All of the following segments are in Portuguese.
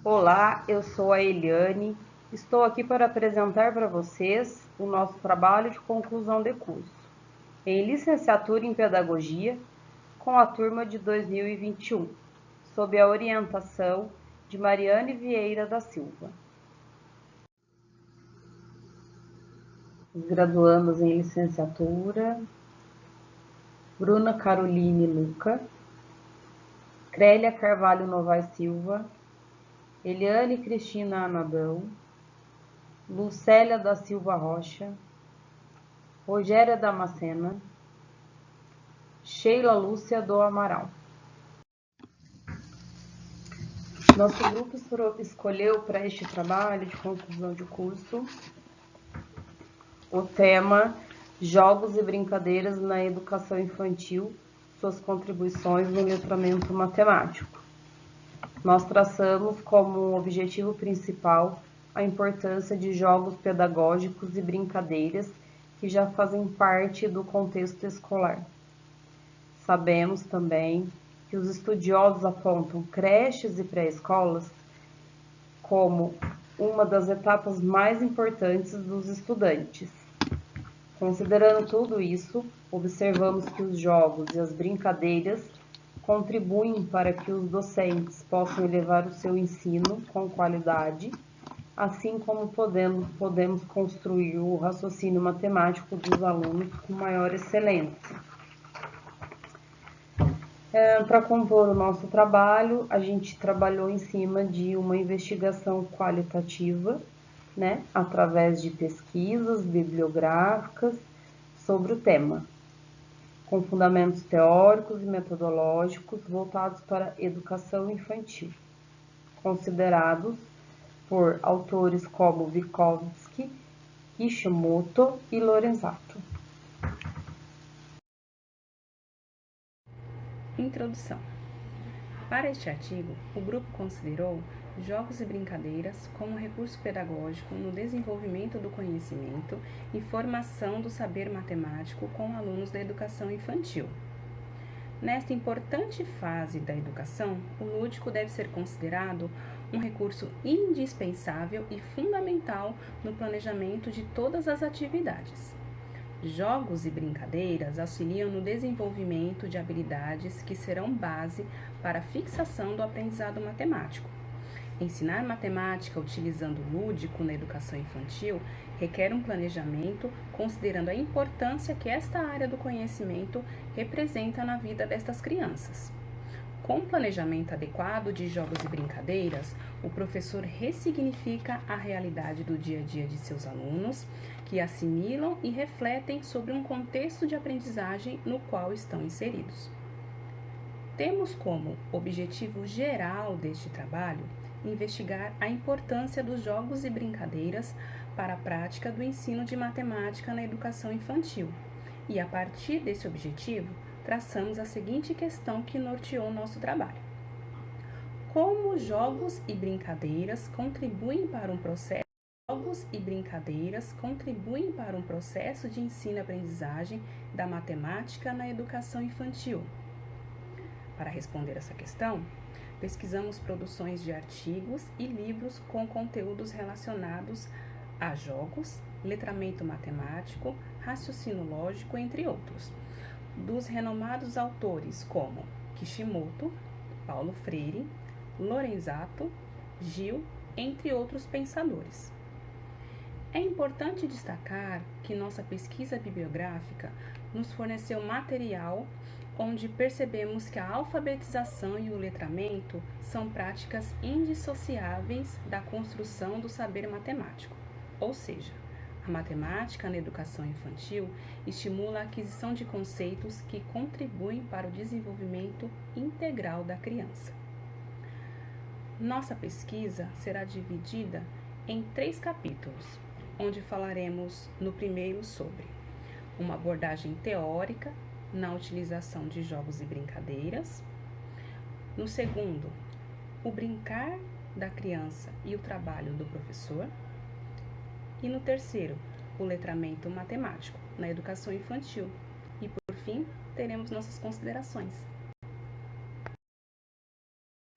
Olá, eu sou a Eliane, estou aqui para apresentar para vocês o nosso trabalho de conclusão de curso, em licenciatura em Pedagogia, com a turma de 2021, sob a orientação de Mariane Vieira da Silva. Os graduandos em licenciatura: Bruna Caroline Luca, Crélia Carvalho Novaes Silva, Eliane Cristina Anadão, Lucélia da Silva Rocha, Rogéria Damascena, Sheila Lúcia do Amaral. Nosso grupo escolheu para este trabalho de conclusão de curso o tema Jogos e Brincadeiras na Educação Infantil, suas contribuições no letramento matemático. Nós traçamos como objetivo principal a importância de jogos pedagógicos e brincadeiras que já fazem parte do contexto escolar. Sabemos também que os estudiosos apontam creches e pré-escolas como uma das etapas mais importantes dos estudantes. Considerando tudo isso, observamos que os jogos e as brincadeiras contribuem para que os docentes possam elevar o seu ensino com qualidade, assim como podemos construir o raciocínio matemático dos alunos com maior excelência. Para compor o nosso trabalho, a gente trabalhou em cima de uma investigação qualitativa, através de pesquisas bibliográficas sobre o tema, com fundamentos teóricos e metodológicos voltados para a educação infantil, considerados por autores como Vygotsky, Kishimoto e Lorenzato. Introdução. Para este artigo, o grupo considerou jogos e brincadeiras como recurso pedagógico no desenvolvimento do conhecimento e formação do saber matemático com alunos da educação infantil. Nesta importante fase da educação, o lúdico deve ser considerado um recurso indispensável e fundamental no planejamento de todas as atividades. Jogos e brincadeiras auxiliam no desenvolvimento de habilidades que serão base para a fixação do aprendizado matemático. Ensinar matemática utilizando o lúdico na educação infantil requer um planejamento considerando a importância que esta área do conhecimento representa na vida destas crianças. Com o planejamento adequado de jogos e brincadeiras, o professor ressignifica a realidade do dia a dia de seus alunos, que assimilam e refletem sobre um contexto de aprendizagem no qual estão inseridos. Temos como objetivo geral deste trabalho investigar a importância dos jogos e brincadeiras para a prática do ensino de matemática na educação infantil. E a partir desse objetivo, traçamos a seguinte questão que norteou nosso trabalho: como jogos e brincadeiras contribuem para um processo de ensino-aprendizagem da matemática na educação infantil? Para responder essa questão, pesquisamos produções de artigos e livros com conteúdos relacionados a jogos, letramento matemático, raciocínio lógico, entre outros, dos renomados autores como Kishimoto, Paulo Freire, Lorenzato, Gil, entre outros pensadores. É importante destacar que nossa pesquisa bibliográfica nos forneceu material onde percebemos que a alfabetização e o letramento são práticas indissociáveis da construção do saber matemático, ou seja, a matemática na educação infantil estimula a aquisição de conceitos que contribuem para o desenvolvimento integral da criança. Nossa pesquisa será dividida em 3 capítulos, onde falaremos no primeiro sobre uma abordagem teórica na utilização de jogos e brincadeiras, no segundo, o brincar da criança e o trabalho do professor, e no terceiro, o letramento matemático na educação infantil. E por fim, teremos nossas considerações.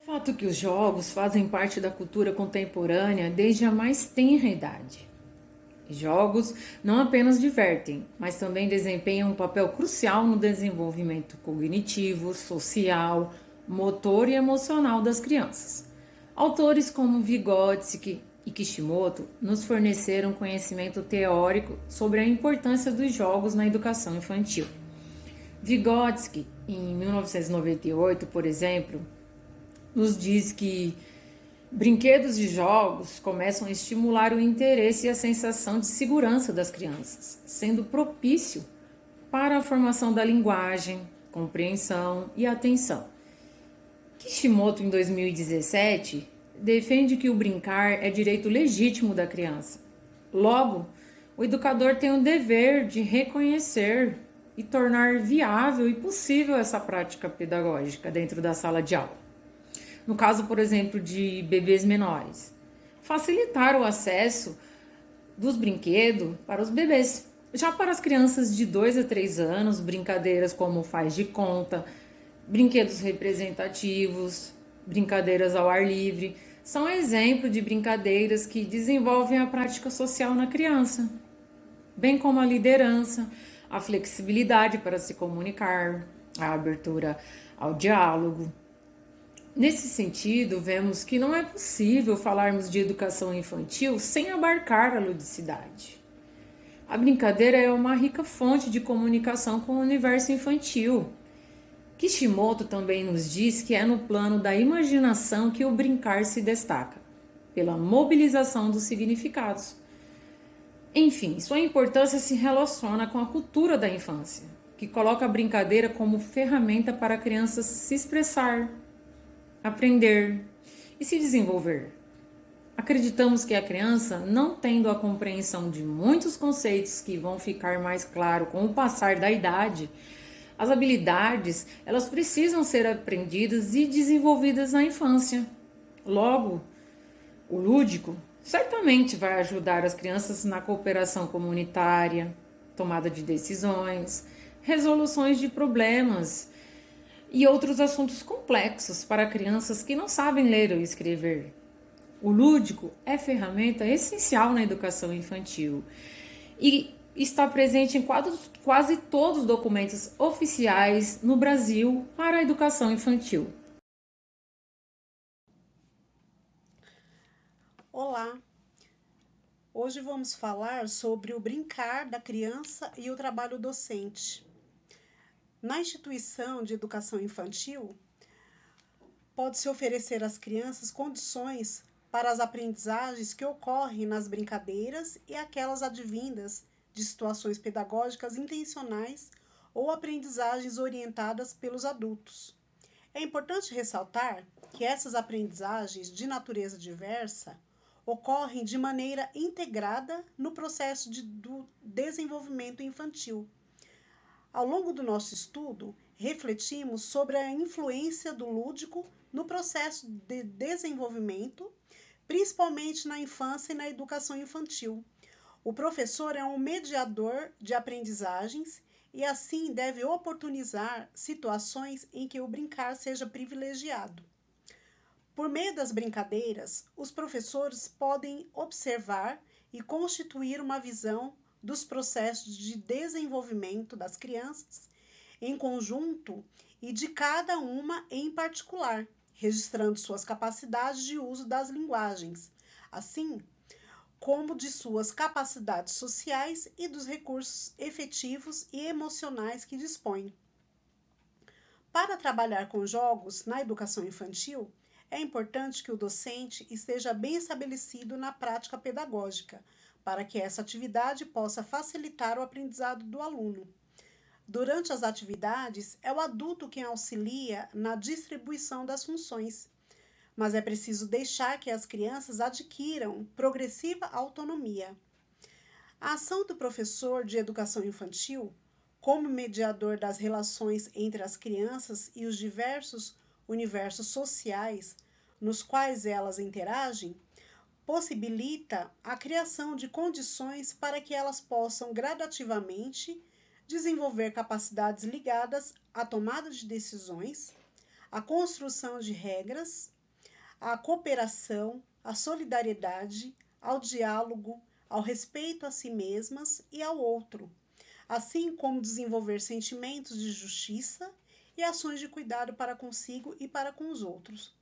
دفعة fato que os jogos fazem parte da cultura contemporânea desde a mais tenra idade. Jogos não apenas divertem, mas também desempenham um papel crucial no desenvolvimento cognitivo, social, motor e emocional das crianças. Autores como Vygotsky e Kishimoto nos forneceram conhecimento teórico sobre a importância dos jogos na educação infantil. Vygotsky, em 1998, por exemplo, nos diz que brinquedos e jogos começam a estimular o interesse e a sensação de segurança das crianças, sendo propício para a formação da linguagem, compreensão e atenção. Kishimoto, em 2017, defende que o brincar é direito legítimo da criança. Logo, o educador tem o dever de reconhecer e tornar viável e possível essa prática pedagógica dentro da sala de aula. No caso, por exemplo, de bebês menores, facilitar o acesso dos brinquedos para os bebês. Já para as crianças de 2 a 3 anos, brincadeiras como faz de conta, brinquedos representativos, brincadeiras ao ar livre, são exemplo de brincadeiras que desenvolvem a prática social na criança, bem como a liderança, a flexibilidade para se comunicar, a abertura ao diálogo. Nesse sentido, vemos que não é possível falarmos de educação infantil sem abarcar a ludicidade. A brincadeira é uma rica fonte de comunicação com o universo infantil. Kishimoto também nos diz que é no plano da imaginação que o brincar se destaca, pela mobilização dos significados. Enfim, sua importância se relaciona com a cultura da infância, que coloca a brincadeira como ferramenta para a criança se expressar, aprender e se desenvolver. Acreditamos que a criança, não tendo a compreensão de muitos conceitos que vão ficar mais claros com o passar da idade, as habilidades, elas precisam ser aprendidas e desenvolvidas na infância. Logo, o lúdico certamente vai ajudar as crianças na cooperação comunitária, tomada de decisões, resoluções de problemas e outros assuntos complexos para crianças que não sabem ler ou escrever. O lúdico é ferramenta essencial na educação infantil e está presente em quase todos os documentos oficiais no Brasil para a educação infantil. Olá! Hoje vamos falar sobre o brincar da criança e o trabalho docente. Na instituição de educação infantil, pode-se oferecer às crianças condições para as aprendizagens que ocorrem nas brincadeiras e aquelas advindas de situações pedagógicas intencionais ou aprendizagens orientadas pelos adultos. É importante ressaltar que essas aprendizagens de natureza diversa ocorrem de maneira integrada no processo do desenvolvimento infantil. Ao longo do nosso estudo, refletimos sobre a influência do lúdico no processo de desenvolvimento, principalmente na infância e na educação infantil. O professor é um mediador de aprendizagens e assim deve oportunizar situações em que o brincar seja privilegiado. Por meio das brincadeiras, os professores podem observar e constituir uma visão dos processos de desenvolvimento das crianças em conjunto e de cada uma em particular, registrando suas capacidades de uso das linguagens, assim como de suas capacidades sociais e dos recursos efetivos e emocionais que dispõem. Para trabalhar com jogos na educação infantil, é importante que o docente esteja bem estabelecido na prática pedagógica, para que essa atividade possa facilitar o aprendizado do aluno. Durante as atividades, é o adulto quem auxilia na distribuição das funções, mas é preciso deixar que as crianças adquiram progressiva autonomia. A ação do professor de educação infantil, como mediador das relações entre as crianças e os diversos universos sociais nos quais elas interagem, possibilita a criação de condições para que elas possam gradativamente desenvolver capacidades ligadas à tomada de decisões, à construção de regras, à cooperação, à solidariedade, ao diálogo, ao respeito a si mesmas e ao outro, assim como desenvolver sentimentos de justiça e ações de cuidado para consigo e para com os outros.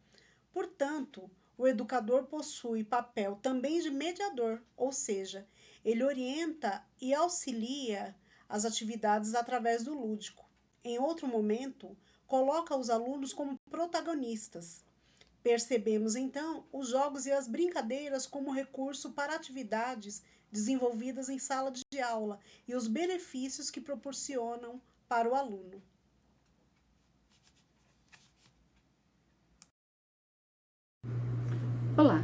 Portanto, o educador possui papel também de mediador, ou seja, ele orienta e auxilia as atividades através do lúdico. Em outro momento, coloca os alunos como protagonistas. Percebemos então os jogos e as brincadeiras como recurso para atividades desenvolvidas em sala de aula e os benefícios que proporcionam para o aluno. Olá,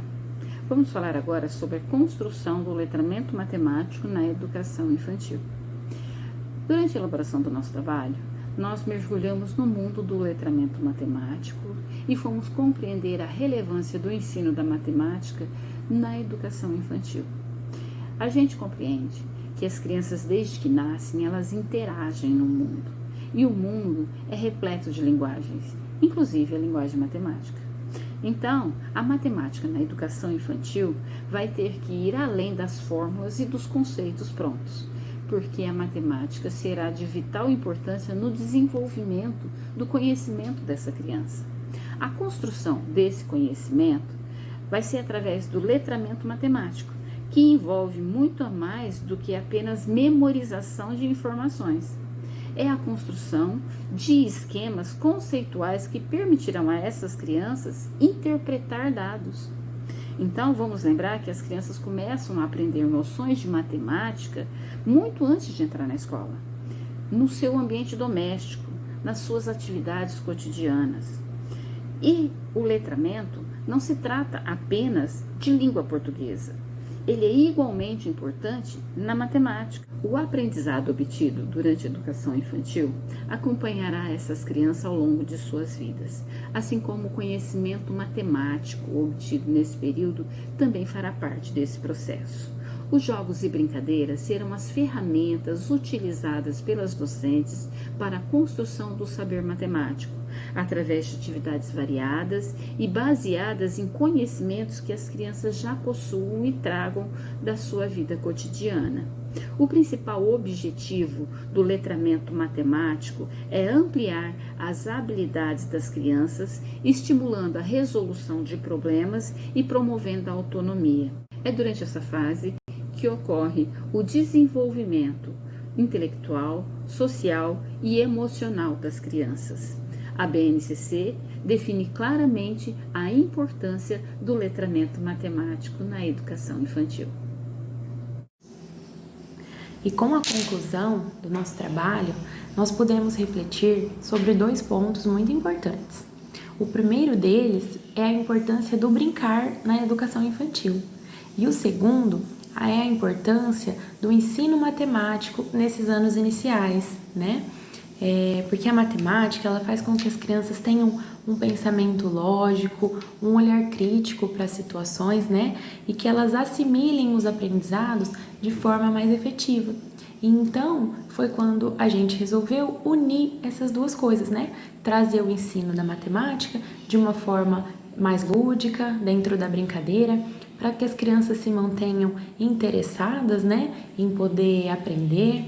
vamos falar agora sobre a construção do letramento matemático na educação infantil. Durante a elaboração do nosso trabalho, nós mergulhamos no mundo do letramento matemático e fomos compreender a relevância do ensino da matemática na educação infantil. A gente compreende que as crianças, desde que nascem, elas interagem no mundo, e o mundo é repleto de linguagens, inclusive a linguagem matemática. Então, a matemática na educação infantil vai ter que ir além das fórmulas e dos conceitos prontos, porque a matemática será de vital importância no desenvolvimento do conhecimento dessa criança. A construção desse conhecimento vai ser através do letramento matemático, que envolve muito a mais do que apenas memorização de informações. É a construção de esquemas conceituais que permitirão a essas crianças interpretar dados. Então, vamos lembrar que as crianças começam a aprender noções de matemática muito antes de entrar na escola, no seu ambiente doméstico, nas suas atividades cotidianas. E o letramento não se trata apenas de língua portuguesa. Ele é igualmente importante na matemática. O aprendizado obtido durante a educação infantil acompanhará essas crianças ao longo de suas vidas, assim como o conhecimento matemático obtido nesse período também fará parte desse processo. Os jogos e brincadeiras serão as ferramentas utilizadas pelas docentes para a construção do saber matemático, através de atividades variadas e baseadas em conhecimentos que as crianças já possuam e tragam da sua vida cotidiana. O principal objetivo do letramento matemático é ampliar as habilidades das crianças, estimulando a resolução de problemas e promovendo a autonomia. É durante essa fase que ocorre o desenvolvimento intelectual, social e emocional das crianças. A BNCC define claramente a importância do letramento matemático na educação infantil. E com a conclusão do nosso trabalho, nós podemos refletir sobre 2 pontos muito importantes. O primeiro deles é a importância do brincar na educação infantil. E o segundo é a importância do ensino matemático nesses anos iniciais, né? Porque a matemática ela faz com que as crianças tenham um pensamento lógico, um olhar crítico para as situações, né? E que elas assimilem os aprendizados de forma mais efetiva. E então, foi quando a gente resolveu unir essas 2 coisas, né? Trazer o ensino da matemática de uma forma mais lúdica, dentro da brincadeira, para que as crianças se mantenham interessadas, né? Em poder aprender.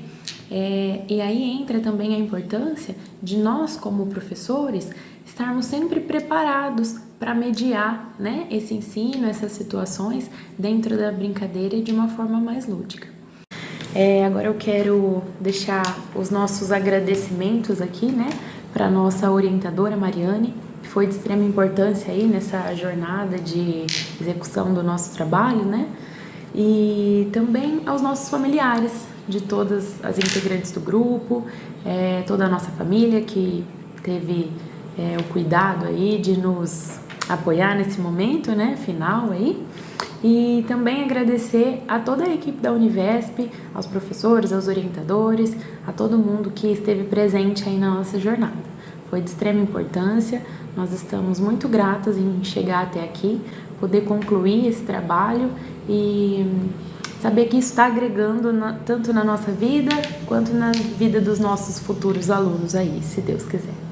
E aí entra também a importância de nós, como professores, estarmos sempre preparados para mediar, né, esse ensino, essas situações dentro da brincadeira e de uma forma mais lúdica. Agora eu quero deixar os nossos agradecimentos aqui, né, para a nossa orientadora Mariane, que foi de extrema importância aí nessa jornada de execução do nosso trabalho, né, e também aos nossos familiares, de todas as integrantes do grupo, toda a nossa família que teve o cuidado aí de nos apoiar nesse momento, né, final aí. E também agradecer a toda a equipe da Univesp, aos professores, aos orientadores, a todo mundo que esteve presente aí na nossa jornada. Foi de extrema importância, nós estamos muito gratos em chegar até aqui, poder concluir esse trabalho e saber que isso está agregando tanto na nossa vida, quanto na vida dos nossos futuros alunos aí, se Deus quiser.